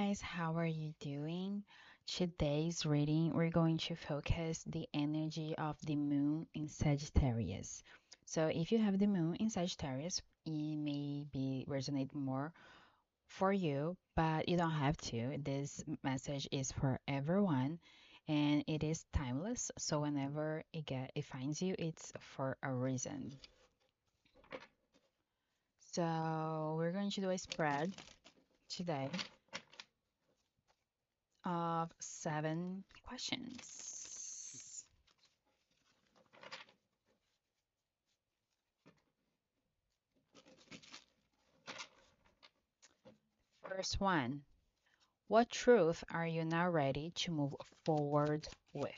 guys, how are you doing? Today's reading, we're going to focus the energy of the moon in Sagittarius. So if you have the moon in Sagittarius, it may be resonate more for you, but you don't have to. This message is for everyone and it is timeless. So whenever it finds you, it's for a reason. So we're going to do a spread today of 7 questions. First one, what truth are you now ready to move forward with?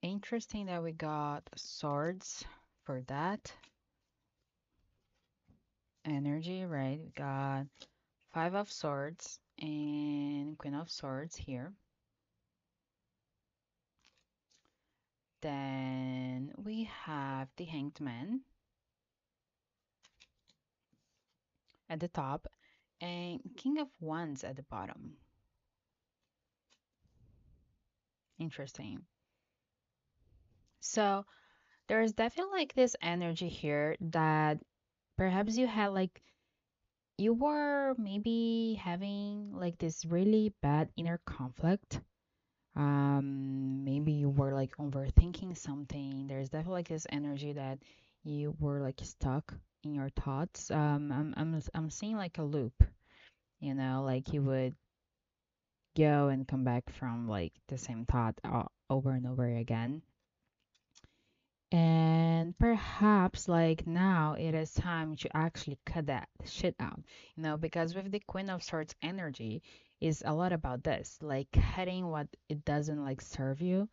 Interesting that we got swords for that energy, right? We got five of swords and queen of swords here. Then we have the hanged man at the top and king of wands at the bottom. Interesting. So there's definitely like this energy here that perhaps you had like you were maybe having like this really bad inner conflict. Maybe you were like overthinking something. There's definitely like this energy that you were like stuck in your thoughts. I'm seeing like a loop, like you would go and come back from like the same thought over and over again. And perhaps like now it is time to actually cut that shit out, because with the Queen of Swords energy is a lot about this, like cutting what it doesn't like serve you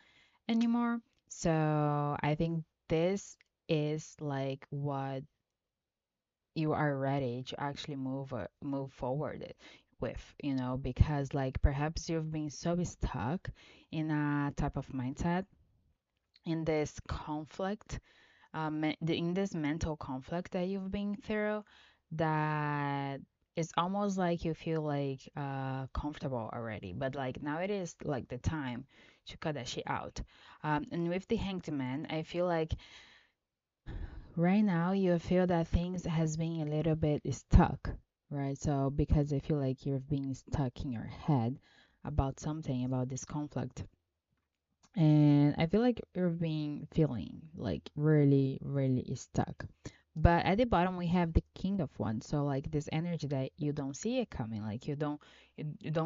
anymore. So I think this is like what you are ready to actually move forward with, because like perhaps you've been so stuck in a type of mindset in this conflict in this mental conflict that you've been through, that it's almost like you feel like comfortable already, but like now it is like the time to cut that shit out. And with the hanged man, I feel like right now you feel that things has been a little bit stuck, right? So because I feel like you've been stuck in your head about something about this conflict, and I feel like you're being feeling like really, really stuck. But at the bottom we have the King of Wands, so like this energy that you don't see it coming, like you don't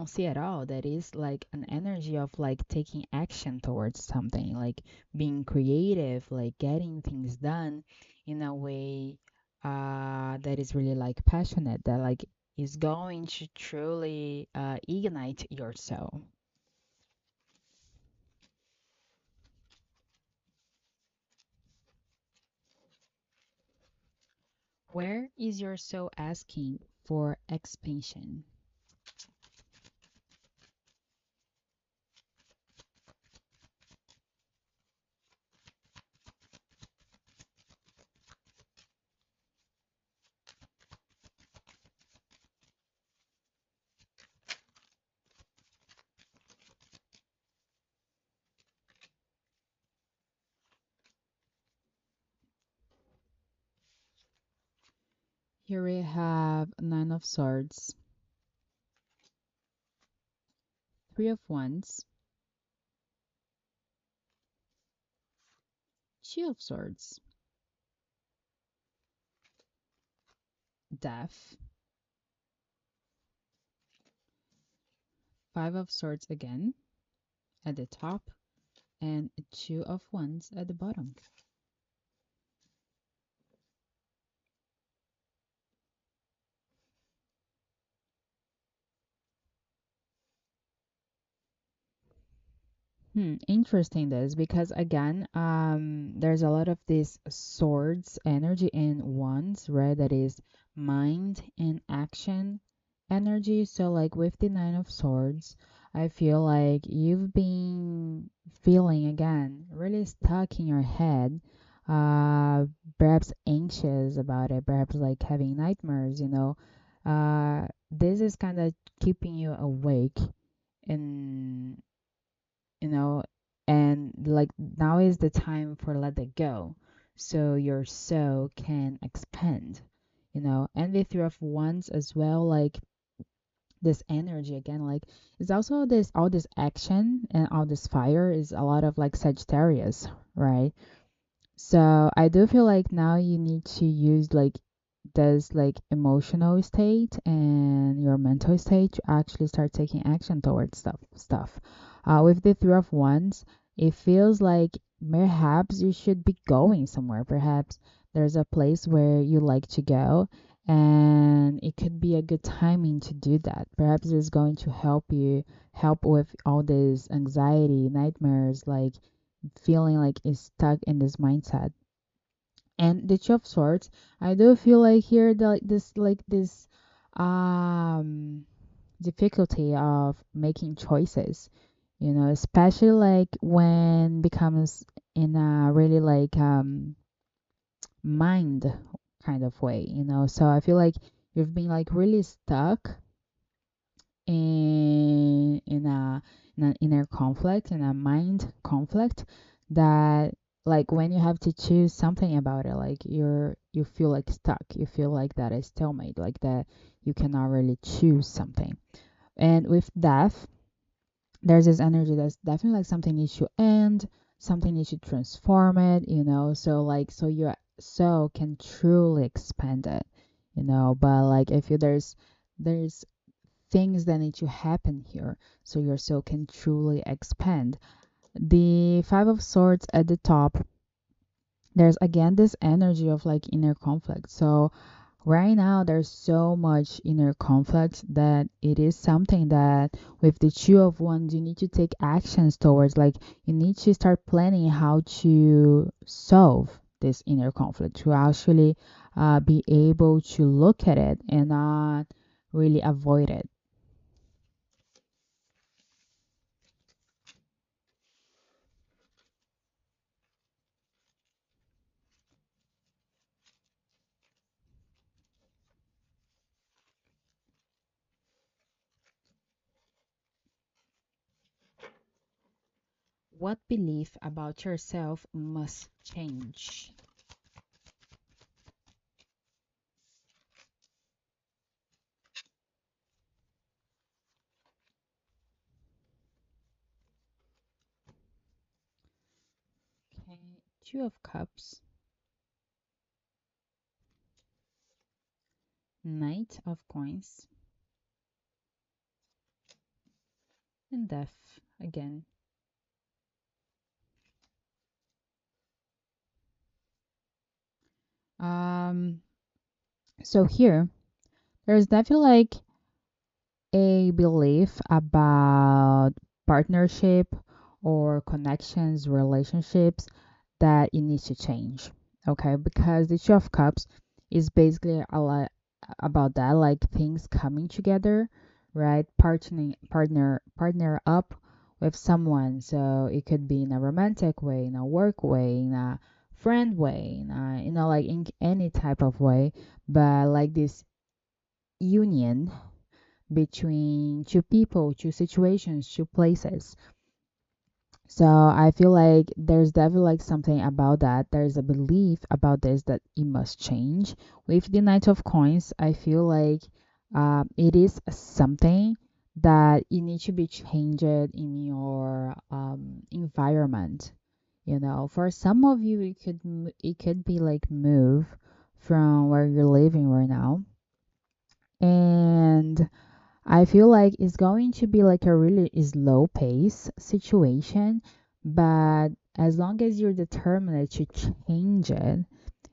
see at all. That is like an energy of like taking action towards something, like being creative, like getting things done in a way that is really like passionate, that like is going to truly ignite your soul. Where is your soul asking for expansion? Here we have Nine of Swords, Three of Wands, Two of Swords, Death, Five of Swords again at the top, and Two of Wands at the bottom. Interesting this because again, there's a lot of this swords energy and wands, right? That is mind and action energy. So like with the Nine of Swords, I feel like you've been feeling again really stuck in your head, uh, perhaps anxious about it, perhaps like having nightmares, you know. This is kind of keeping you awake and, you know, and like now is the time for let it go so your soul can expand, you know. And the Three of Wands as well, like this energy again, like it's also this all this action and all this fire is a lot of like Sagittarius, right? So I do feel like now you need to use like this like emotional state and your mental state to actually start taking action towards stuff. With the Three of Wands, it feels like perhaps you should be going somewhere. Perhaps there's a place where you like to go, and it could be a good timing to do that. Perhaps it's going to help with all this anxiety, nightmares, like feeling like is stuck in this mindset. And the Two of Swords, I do feel like here the, like this um difficulty of making choices, you know, especially like when becomes in a really like mind kind of way, you know. So I feel like you've been like really stuck in an inner conflict, in a mind conflict, that like when you have to choose something about it, like you feel like stuck, you feel like that is stalemate, like that you cannot really choose something. And with death, there's this energy that's definitely like something needs to end, something needs to transform it, you know. So like so your soul can truly expand it, you know. But like if you there's things that need to happen here so your soul can truly expand. The Five of Swords at the top, there's again this energy of like inner conflict. So right now there's so much inner conflict that it is something that with the Two of Wands you need to take actions towards, like you need to start planning how to solve this inner conflict, to actually be able to look at it and not really avoid it. What belief about yourself must change? Okay, Two of Cups, Knight of Coins, and Death again. Um, so here, there's definitely like a belief about partnership or connections, relationships that it needs to change. Okay, because the Two of Cups is basically a lot about that, like things coming together, right? Partner up with someone. So it could be in a romantic way, in a work way, in a friend way, in a, you know, like in any type of way, but like this union between two people, two situations, two places. So I feel like there's definitely like something about that. There's a belief about this that it must change. With the Knight of Coins, I feel like it is something that you need to be changed in your environment. You know, for some of you, it could be like move from where you're living right now, and I feel like it's going to be like a really slow pace situation, but as long as you're determined to change it,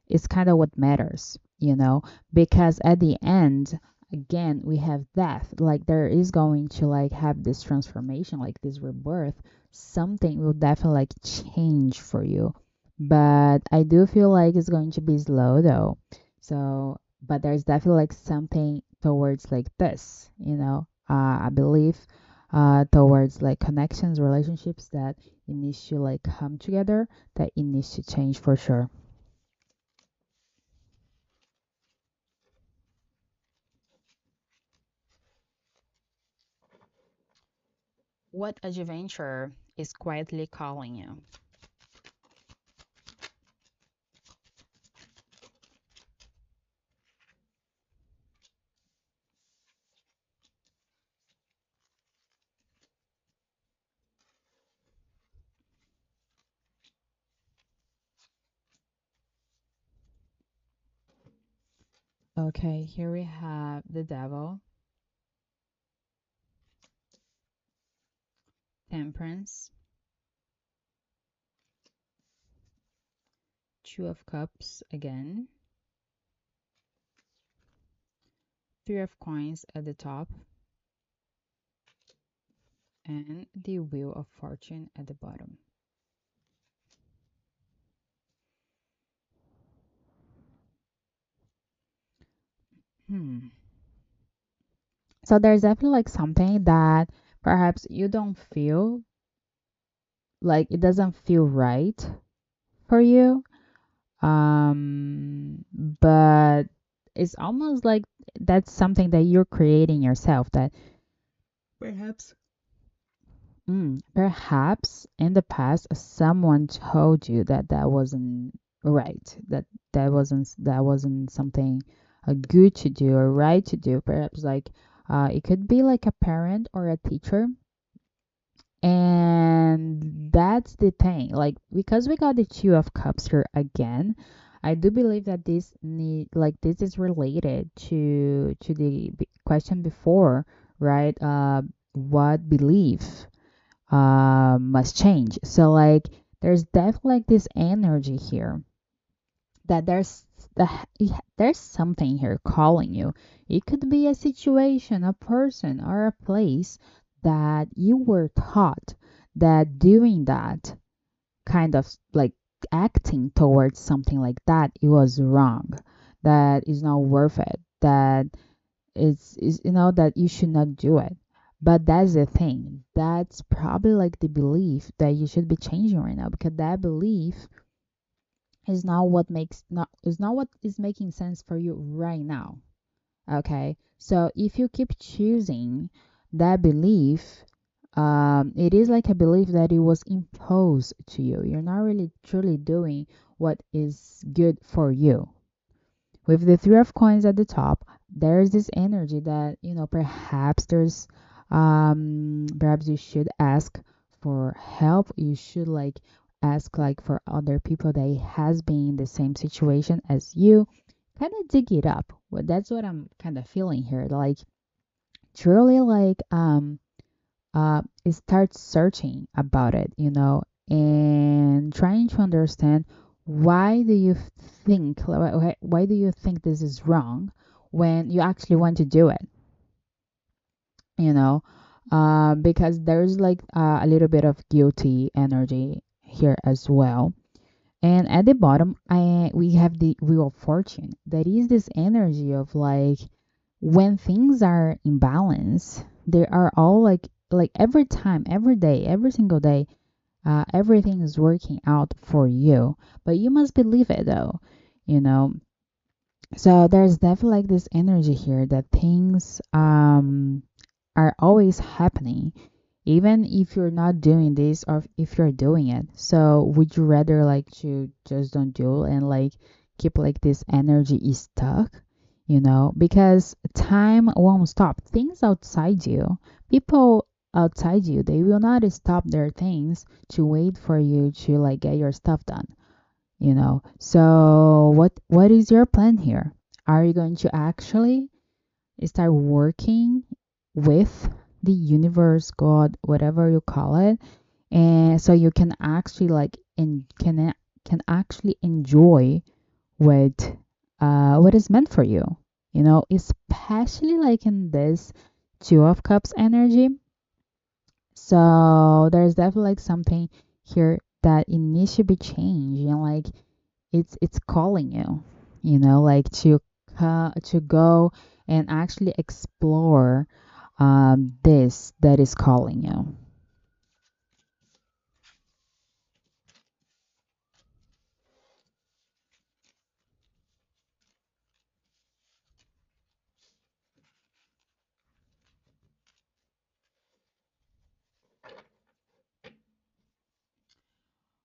it's kind of what matters, you know, because at the end, again, we have death. Like there is going to like have this transformation, like this rebirth. Something will definitely like change for you. But I do feel like it's going to be slow though. So, but there's definitely like something towards like this, you know, I believe towards like connections, relationships that it needs to like come together, that it needs to change for sure. What adventure is quietly calling you? Okay, here we have the devil, temperance, two of cups again, three of coins at the top, and the wheel of fortune at the bottom. Hmm. So there's definitely like something that perhaps you don't feel like it doesn't feel right for you. But it's almost like that's something that you're creating yourself that perhaps perhaps in the past someone told you that that wasn't right, that that wasn't something good to do or right to do. Perhaps like it could be like a parent or a teacher. And that's the thing. Like because we got the two of cups here again, I do believe that this is related to the question before, right? What belief must change. So like there's definitely like this energy here that the, there's something here calling you. It could be a situation, a person, or a place that you were taught that doing that kind of like acting towards something like that it was wrong, that is not worth it, that is that you should not do it. But that's the thing, that's probably like the belief that you should be changing right now, because that belief is not what is making sense for you right now. Okay, so if you keep choosing that belief, it is like a belief that it was imposed to you. You're not really truly doing what is good for you. With the three of coins at the top, there's this energy that perhaps there's perhaps you should ask for help. You should like ask like for other people that has been in the same situation as you, kind of dig it up. Well, that's what I'm kind of feeling here, like truly like start searching about it, and trying to understand why do you why do you think this is wrong when you actually want to do it, you know because there's like a little bit of guilty energy here as well. And at the bottom, we have the wheel of fortune. That is this energy of like when things are in balance, they are all like every time, every day, every single day, everything is working out for you. But you must believe it though, you know. So there's definitely like this energy here that things are always happening, even if you're not doing this or if you're doing it. So would you rather like to just don't do and like keep like this energy is stuck, because time won't stop. Things outside you, people outside you, they will not stop their things to wait for you to like get your stuff done. So what is your plan here? Are you going to actually start working with the universe, God, whatever you call it, and so you can actually like can actually enjoy what is meant for you, especially like in this two of cups energy. So there's definitely like something here that it needs to be changed, and like it's calling you, like to go and actually explore this that is calling you.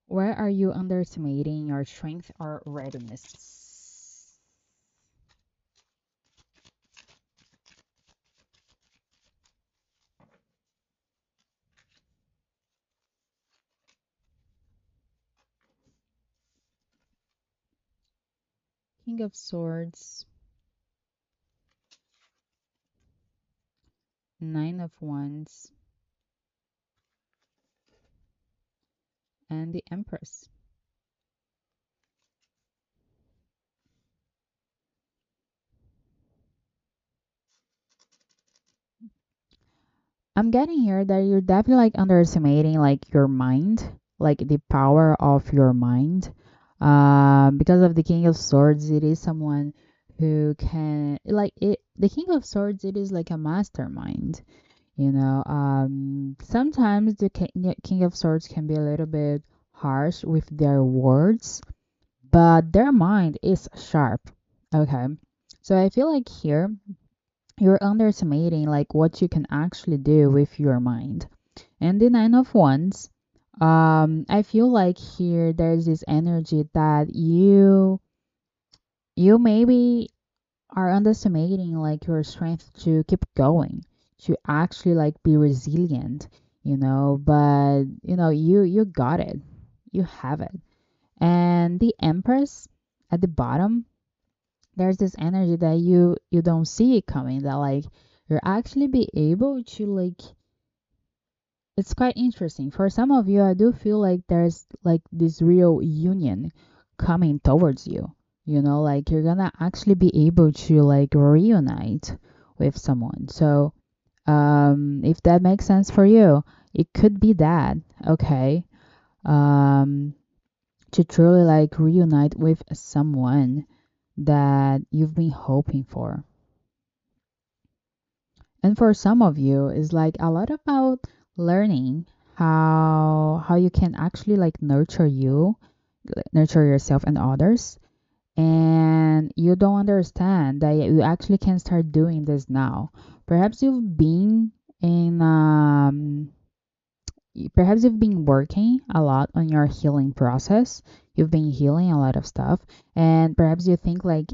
Where are you underestimating your strength or readiness? King of Swords, Nine of Wands, and the Empress. I'm getting here that you're definitely like underestimating like your mind, like the power of your mind. Because of the King of Swords, it is someone who can like it. The King of Swords, it is like a mastermind. Sometimes the King of Swords can be a little bit harsh with their words, but their mind is sharp. Okay, so I feel like here you're underestimating like what you can actually do with your mind. And the Nine of Wands, I feel like here there's this energy that you maybe are underestimating like your strength to keep going, to actually like be resilient, but you got it. You have it. And the Empress at the bottom, there's this energy that you don't see it coming, that like you're actually be able to like it's quite interesting. For some of you, I do feel like there's like this real union coming towards you. Like you're gonna actually be able to like reunite with someone. So, if that makes sense for you, it could be that, okay? Um, to truly like reunite with someone that you've been hoping for. And for some of you, it's like a lot about learning how you can actually like nurture yourself and others. And you don't understand that you actually can start doing this now. Perhaps you've been in perhaps you've been working a lot on your healing process. You've been healing a lot of stuff, and perhaps you think like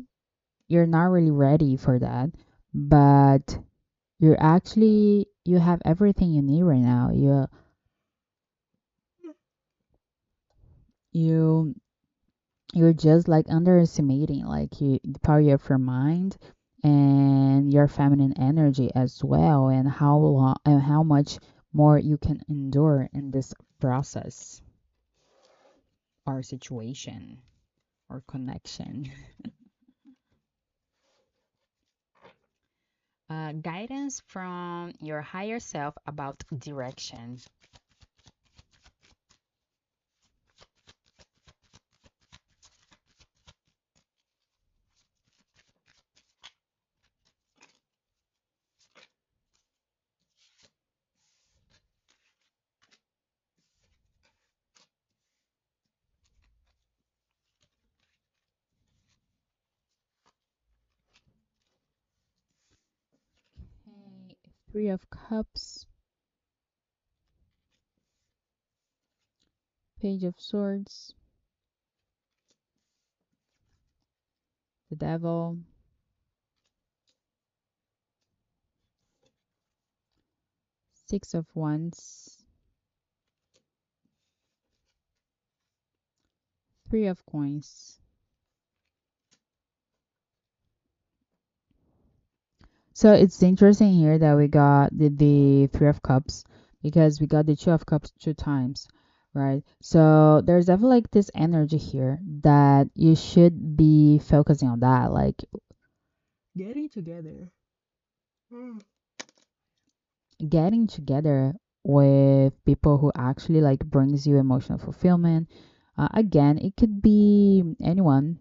you're not really ready for that, but you have everything you need right now. You you're just like underestimating like the power of your mind and your feminine energy as well, and how long and how much more you can endure in this process or situation or connection. Guidance from your higher self about direction. Okay, Three of Cups, Page of Swords, the Devil, Six of Wands, Three of Coins. So it's interesting here that we got the Three of Cups because we got the Two of Cups two times, right? So there's definitely like this energy here that you should be focusing on that, like getting together. Getting together with people who actually like brings you emotional fulfillment. Again, it could be anyone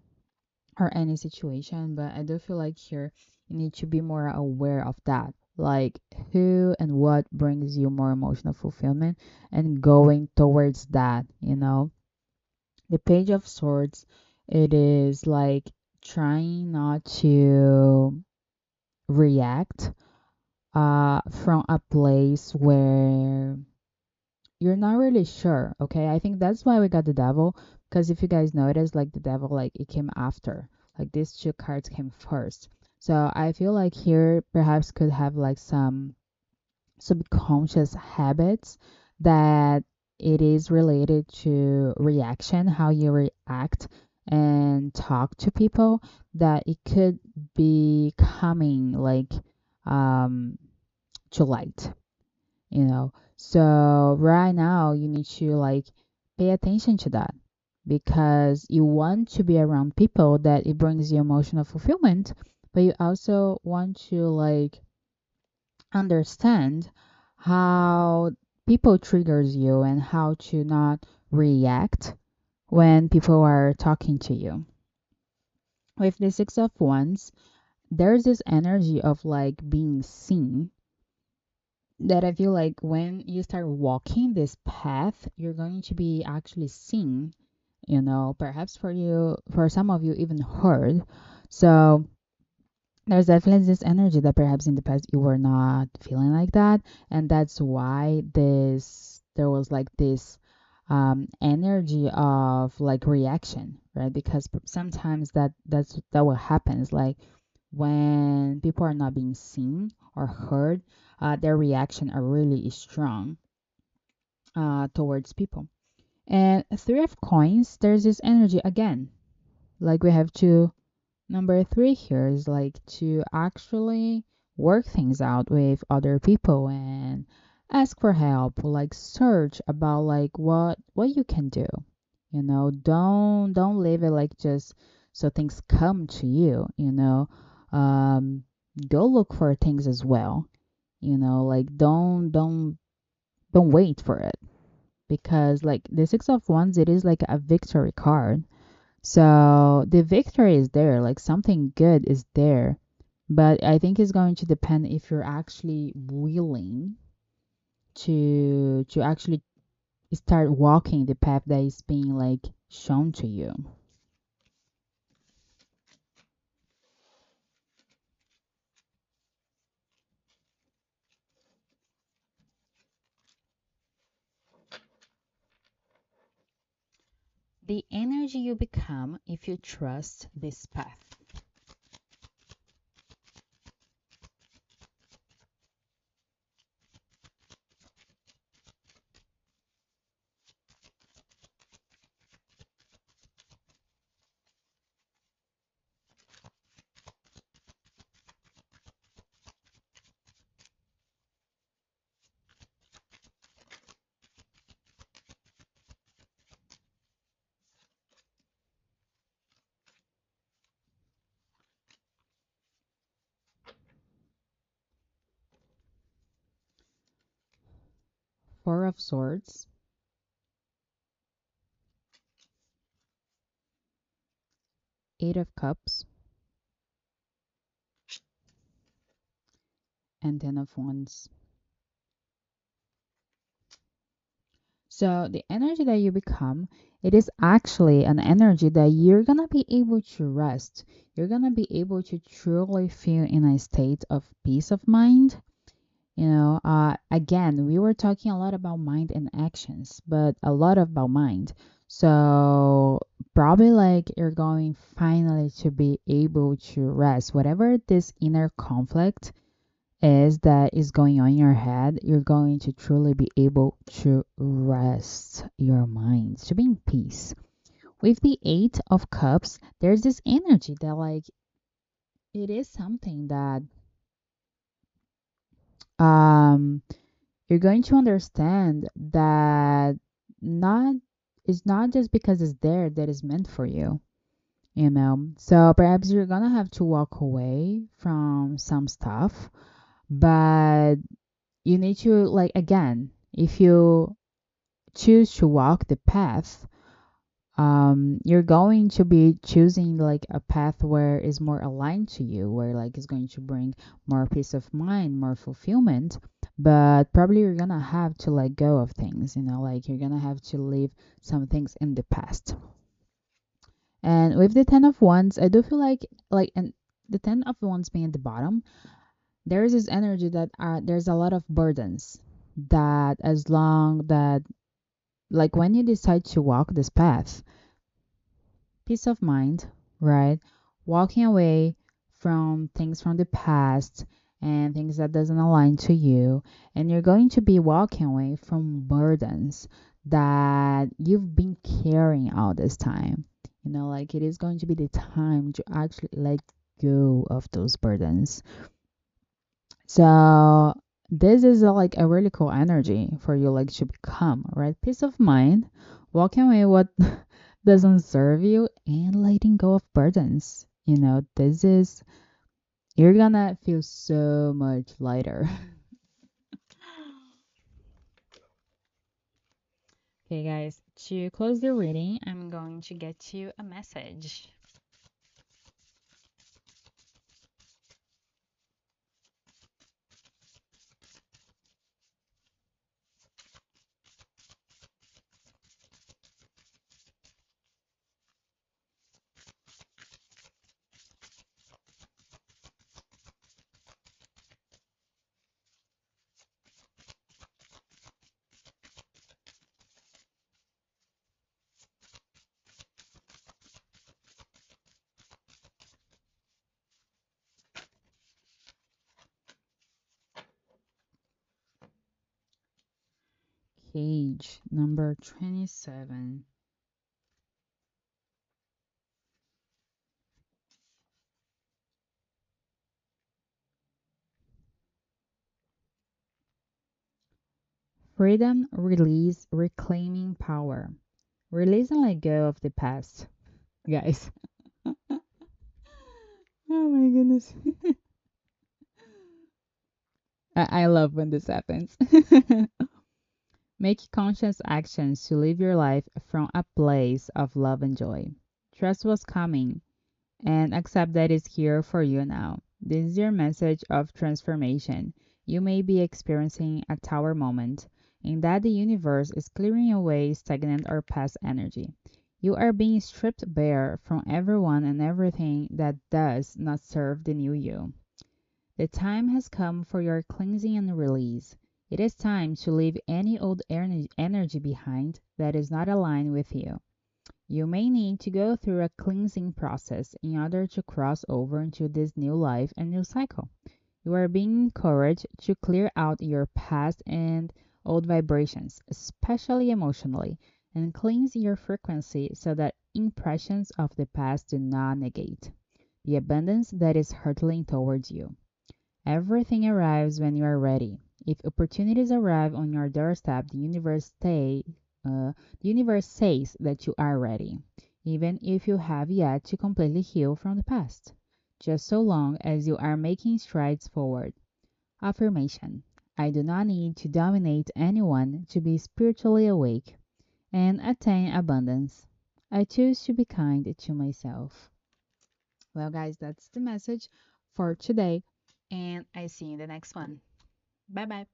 or any situation, but I do feel like here you need to be more aware of that. like who and what brings you more emotional fulfillment and going towards that, you know. The Page of Swords, it is like trying not to react from a place where you're not really sure. Okay, I think that's why we got the devil, because if you guys notice, like the devil, like it came after, like these two cards came first. So I feel like here perhaps could have like some subconscious habits that it is related to reaction, how you react and talk to people, that it could be coming like um to light, you know. So right now you need to like pay attention to that, because you want to be around people that it brings you emotional fulfillment, but you also want to like understand how people triggers you and how to not react when people are talking to you. With the Six of Wands, there's this energy of like being seen, that I feel like when you start walking this path, you're going to be actually seen, you know, perhaps for you, for some of you, even heard. So there's definitely this energy that perhaps in the past you were not feeling like that. And that's why there was like this energy of like reaction, right? Because sometimes that what happens, like when people are not being seen or heard, their reaction are really strong towards people. And Three of Coins, there's this energy again. Like we have to number three here is like to actually work things out with other people and ask for help, like search about like what you can do. You know, don't leave it like just so things come to you, you know. Um Go look for things as well. You know, like don't wait for it, because like the Six of Wands, it is like a victory card. So the victory is there, like something good is there. But I think it's going to depend if you're actually willing to actually start walking the path that is being like shown to you. The energy you become if you trust this path. Four of Swords, Eight of Cups, and Ten of Wands. So the energy that you become, it is actually an energy that you're gonna be able to rest. You're gonna be able to truly feel in a state of peace of mind. You know, again, we were talking a lot about mind and actions, but a lot about mind. So probably like you're going finally to be able to rest. Whatever this inner conflict is that is going on in your head, you're going to truly be able to rest your mind, to be in peace. With the Eight of Cups, there's this energy that, like, it is something that um you're going to understand that not it's not just because it's there that is meant for you, you know. So perhaps you're gonna have to walk away from some stuff, but you need to like again, if you choose to walk the path, you're going to be choosing like a path where is more aligned to you, where like is going to bring more peace of mind, more fulfillment. But probably you're gonna have to let go of things, like you're gonna have to leave some things in the past. And with the Ten of Wands, I do feel and the Ten of Wands being at the bottom, there's this energy that there's a lot of burdens that as long that like when you decide to walk this path, peace of mind, right? Walking away from things from the past and things that doesn't align to you, and you're going to be walking away from burdens that you've been carrying all this time. Like it is going to be the time to actually let go of those burdens. So this is like a really cool energy for you like to become, right? Peace of mind, walking away what doesn't serve you and letting go of burdens. This is you're gonna feel so much lighter. Okay, guys, to close the reading, I'm going to get you a message. Cage number 27. Freedom, release, reclaiming power. Release and let go of the past, guys. Oh my goodness. I love when this happens. Make conscious actions to live your life from a place of love and joy. Trust what's coming and accept that it's here for you now. This is your message of transformation. You may be experiencing a tower moment in that the universe is clearing away stagnant or past energy. You are being stripped bare from everyone and everything that does not serve the new you. The time has come for your cleansing and release. It is time to leave any old energy behind that is not aligned with you. You may need to go through a cleansing process in order to cross over into this new life and new cycle. You are being encouraged to clear out your past and old vibrations, especially emotionally, and cleanse your frequency so that impressions of the past do not negate the abundance that is hurtling towards you. Everything arrives when you are ready. If opportunities arrive on your doorstep, the universe says that you are ready, even if you have yet to completely heal from the past. Just so long as you are making strides forward. Affirmation: I do not need to dominate anyone to be spiritually awake and attain abundance. I choose to be kind to myself. Well, guys, that's the message for today, and I see you in the next one. Bye bye.